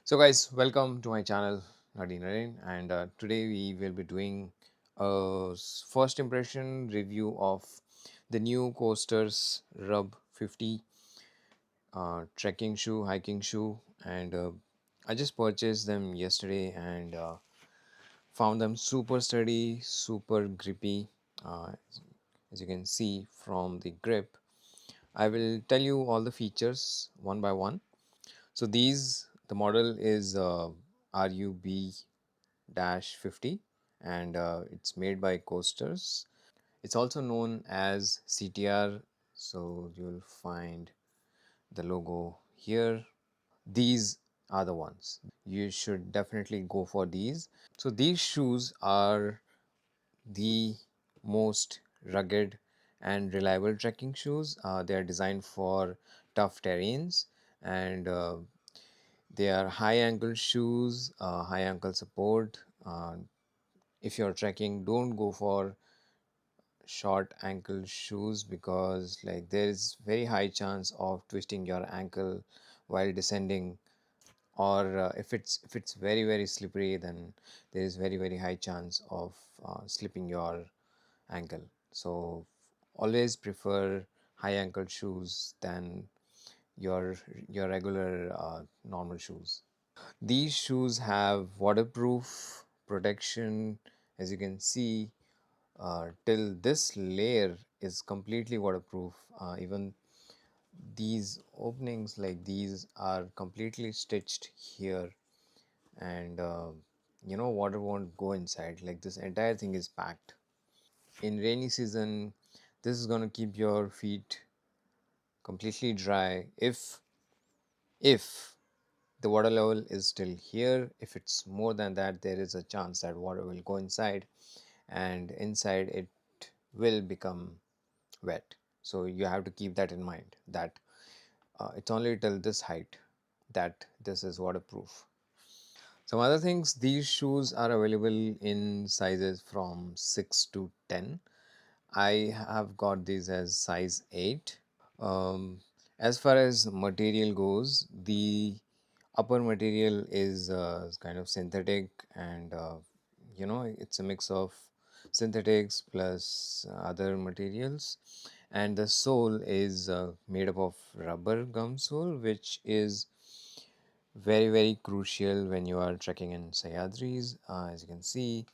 So guys, welcome to my channel Naren, and today we will be doing a first impression review of the new Coasters RUB 50 trekking shoe, hiking shoe, and I just purchased them yesterday and found them super sturdy, super grippy. Uh, as you can see from the grip, I will tell you all the features one by one. So the model is RUB-50, and it's made by Coasters. It's also known as CTR, so you'll find the logo here. These are the ones. You should definitely go for these. So these shoes are the most rugged and reliable trekking shoes. They are designed for tough terrains, and they are high ankle shoes, high ankle support. If you're trekking, don't go for short ankle shoes because there is very high chance of twisting your ankle while descending, or if it's very slippery, then there is very high chance of slipping your ankle. So always prefer high ankle shoes than your your regular normal shoes. These shoes have waterproof protection. As you can see, till this layer is completely waterproof. Even these openings like these are completely stitched here, and water won't go inside. Like, this entire thing is packed. In rainy season, this is going to keep your feet completely dry. If the water level is still here, if it's more than that, there is a chance that water will go inside, and inside it will become wet. So you have to keep that in mind, that it's only till this height that this is waterproof. Some other things, these shoes are available in sizes from 6 to 10. I have got these as size 8. As far as material goes, the upper material is kind of synthetic, and it's a mix of synthetics plus other materials, and the sole is made up of rubber gum sole, which is very crucial when you are trekking in Sahyadris. As you can see,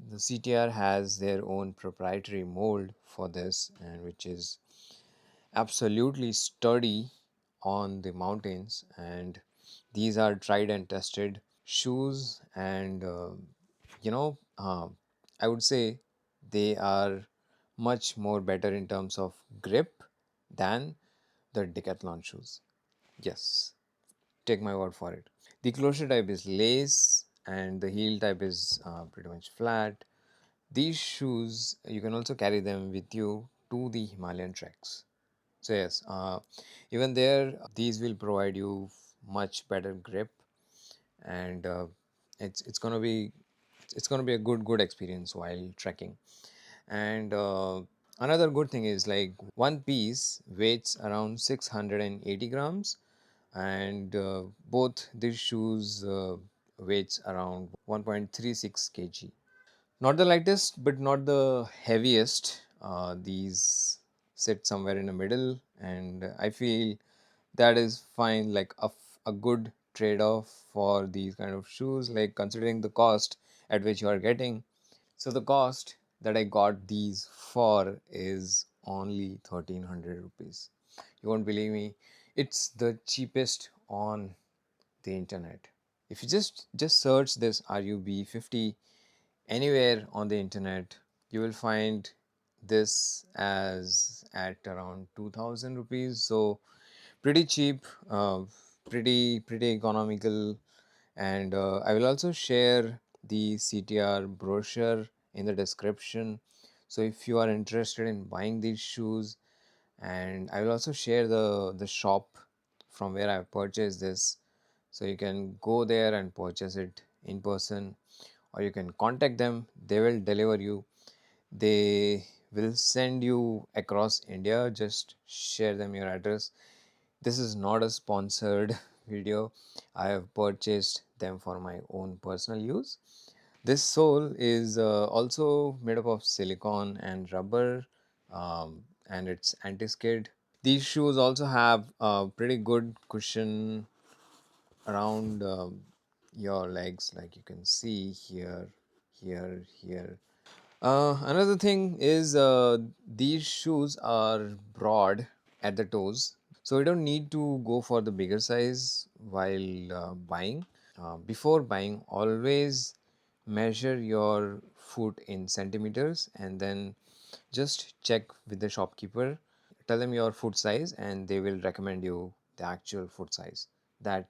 the CTR has their own proprietary mold for this, and which is absolutely sturdy on the mountains, and these are tried and tested shoes, and you know uh, I would say they are much more better in terms of grip than the Decathlon shoes. Yes, take my word for it. The closure type is lace, and the heel type is pretty much flat. These shoes, you can also carry them with you to the Himalayan treks. So yes, even there, these will provide you much better grip, and it's gonna be a good experience while trekking. And another good thing is, like, one piece weighs around 680 grams, and both these shoes weighs around 1.36 kg. Not the lightest, but not the heaviest. These sit somewhere in the middle, and I feel that is fine, like a good trade-off for these kind of shoes, like considering the cost at which you are getting. So the cost that I got these for is only 1300 rupees. You won't believe me, it's the cheapest on the internet. If you just search this RUB50 anywhere on the internet, you will find this as at around 2000 rupees. So pretty cheap, pretty economical. And I will also share the CTR brochure in the description, so if you are interested in buying these shoes. And I will also share the shop from where I purchased this, so you can go there and purchase it in person, or you can contact them. They will deliver you. They will send you across India. Just share them your address. This is not a sponsored video, I have purchased them for my own personal use. This sole is also made up of silicone and rubber, and it's anti-skid. These shoes also have a pretty good cushion around your legs, like you can see here, here. Another thing is these shoes are broad at the toes, so you don't need to go for the bigger size while buying. Before buying, always measure your foot in centimeters and then just check with the shopkeeper. Tell them your foot size and they will recommend you the actual foot size that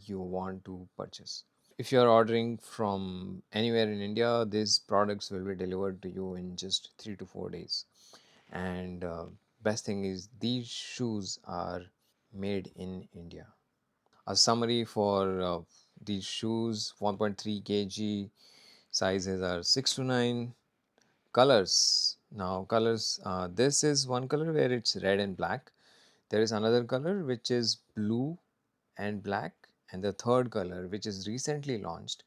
you want to purchase. If you are ordering from anywhere in India, these products will be delivered to you in just 3 to 4 days. And best thing is these shoes are made in India. A summary for these shoes: 1.3 kg, sizes are 6 to 9. Colors. Now, colors, this is one color where it's red and black. There is another color which is blue and black, and the third color, which is recently launched,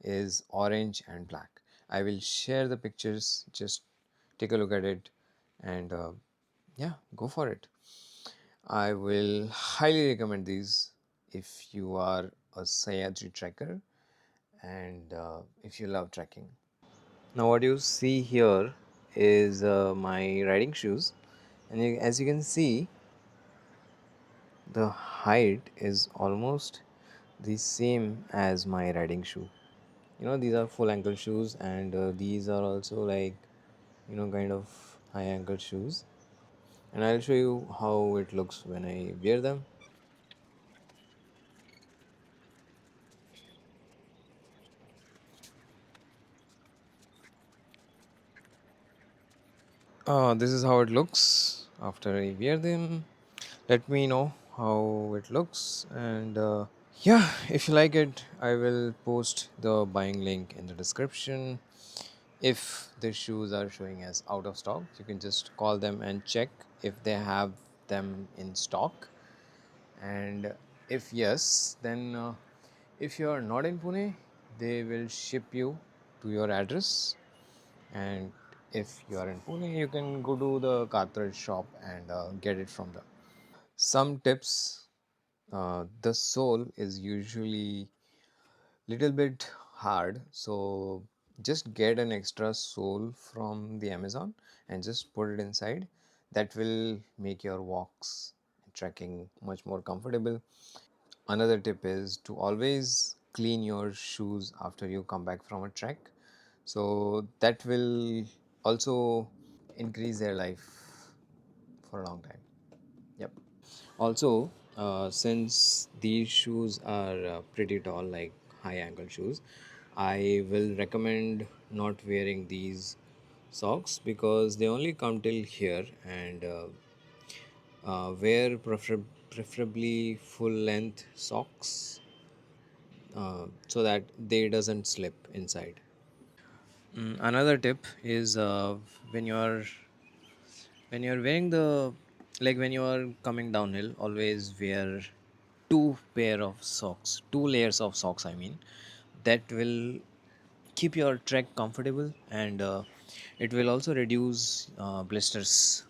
is orange and black. I will share the pictures, just take a look at it, and yeah, go for it. I will highly recommend these if you are a Sahyadri trekker and if you love trekking. Now, what you see here is my riding shoes, and as you can see, the height is almost the same as my riding shoe. These are full ankle shoes, and these are also like, kind of high ankle shoes. And I'll show you how it looks when I wear them. This is how it looks after I wear them. Let me know how it looks, and yeah, if you like it, I will post the buying link in the description. If the shoes are showing as out of stock, you can just call them and check if they have them in stock. And if yes, then if you are not in Pune, they will ship you to your address. And if you are in Pune, you can go to the Cartridge shop and get it from them. Some tips: the sole is usually little bit hard, so just get an extra sole from the Amazon and just put it inside. That will make your walks and trekking much more comfortable. Another tip is to always clean your shoes after you come back from a trek, so that will also increase their life for a long time. Yep. Also, since these shoes are pretty tall, like high ankle shoes, I will recommend not wearing these socks because they only come till here, and wear preferably full length socks so that they doesn't slip inside. Another tip is when you are wearing the, like when you are coming downhill, always wear two layers of socks, I mean. That will keep your trek comfortable, and it will also reduce blisters